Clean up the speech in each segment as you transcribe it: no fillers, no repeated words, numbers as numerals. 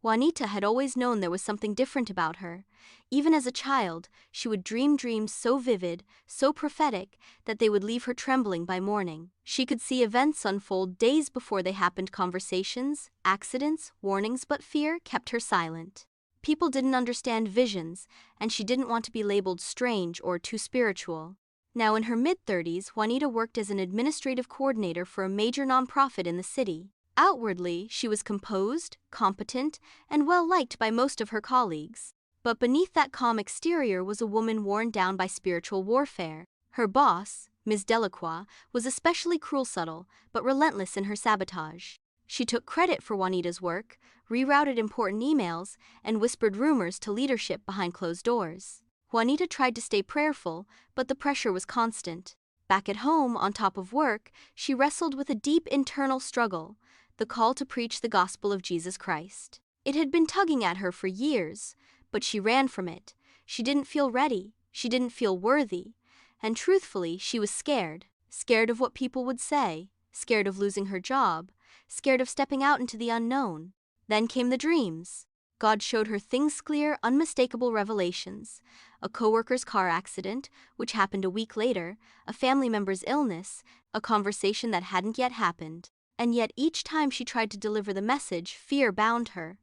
Juanita had always known there was something different about her. Even as a child, she would dream dreams so vivid, so prophetic, that they would leave her trembling by morning. She could see events unfold days before they happened, conversations, accidents, warnings, but fear kept her silent. People didn't understand visions, and she didn't want to be labeled strange or too spiritual. Now in her mid-30s, Juanita worked as an administrative coordinator for a major nonprofit in the city. Outwardly, she was composed, competent, and well-liked by most of her colleagues. But beneath that calm exterior was a woman worn down by spiritual warfare. Her boss, Ms. Delacroix, was especially cruel, subtle, but relentless in her sabotage. She took credit for Juanita's work, rerouted important emails, and whispered rumors to leadership behind closed doors. Juanita tried to stay prayerful, but the pressure was constant. Back at home, on top of work, she wrestled with a deep internal struggle: the call to preach the gospel of Jesus Christ. It had been tugging at her for years, but she ran from it. She didn't feel ready, she didn't feel worthy, and truthfully, she was scared. Scared of what people would say, scared of losing her job, scared of stepping out into the unknown. Then came the dreams. God showed her things clear, unmistakable revelations: a coworker's car accident, which happened a week later, a family member's illness, a conversation that hadn't yet happened. And yet each time she tried to deliver the message, fear bound her.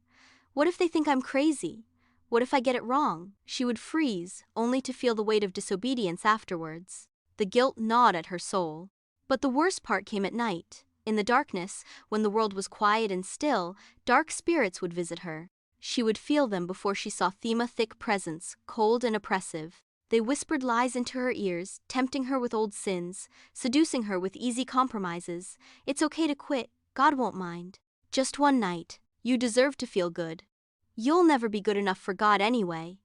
What if they think I'm crazy? What if I get it wrong? She would freeze, only to feel the weight of disobedience afterwards. The guilt gnawed at her soul. But the worst part came at night. In the darkness, when the world was quiet and still, dark spirits would visit her. She would feel them before she saw them, a thick presence, cold and oppressive. They whispered lies into her ears, tempting her with old sins, seducing her with easy compromises. It's okay to quit, God won't mind. Just one night. You deserve to feel good. You'll never be good enough for God anyway.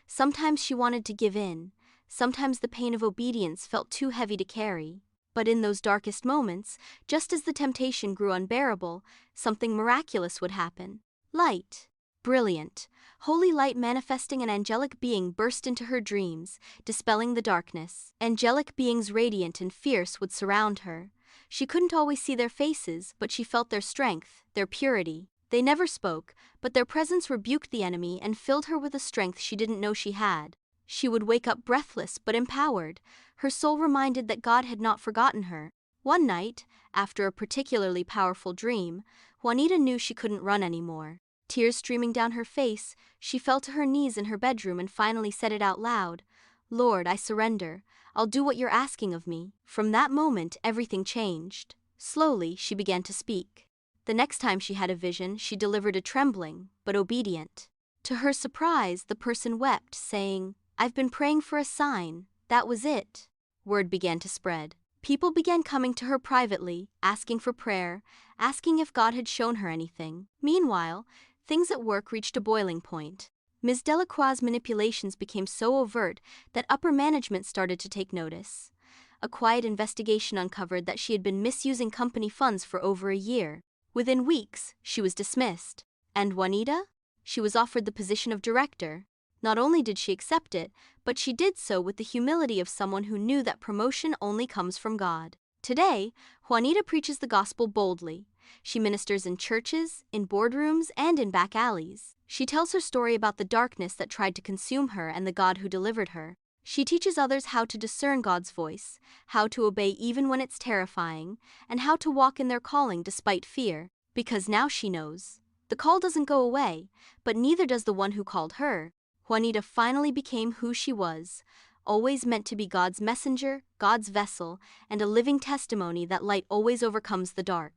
Sometimes she wanted to give in. Sometimes the pain of obedience felt too heavy to carry. But in those darkest moments, just as the temptation grew unbearable, something miraculous would happen. Light. Brilliant, holy light manifesting an angelic being burst into her dreams, dispelling the darkness. Angelic beings radiant and fierce would surround her. She couldn't always see their faces, but she felt their strength, their purity. They never spoke, but their presence rebuked the enemy and filled her with a strength she didn't know she had. She would wake up breathless but empowered, her soul reminded that God had not forgotten her. One night, after a particularly powerful dream, Juanita knew she couldn't run anymore. Tears streaming down her face, she fell to her knees in her bedroom and finally said it out loud: "Lord, I surrender. I'll do what you're asking of me." From that moment, everything changed. Slowly, she began to speak. The next time she had a vision, she delivered a trembling, but obedient. To her surprise, the person wept, saying, "I've been praying for a sign. That was it." Word began to spread. People began coming to her privately, asking for prayer, asking if God had shown her anything. Meanwhile, things at work reached a boiling point. Ms. Delacroix's manipulations became so overt that upper management started to take notice. A quiet investigation uncovered that she had been misusing company funds for over a year. Within weeks, she was dismissed. And Juanita? She was offered the position of director. Not only did she accept it, but she did so with the humility of someone who knew that promotion only comes from God. Today, Juanita preaches the gospel boldly. She ministers in churches, in boardrooms, and in back alleys. She tells her story about the darkness that tried to consume her and the God who delivered her. She teaches others how to discern God's voice, how to obey even when it's terrifying, and how to walk in their calling despite fear. Because now she knows. The call doesn't go away, but neither does the one who called her. Juanita finally became who she was, always meant to be God's messenger, God's vessel, and a living testimony that light always overcomes the dark.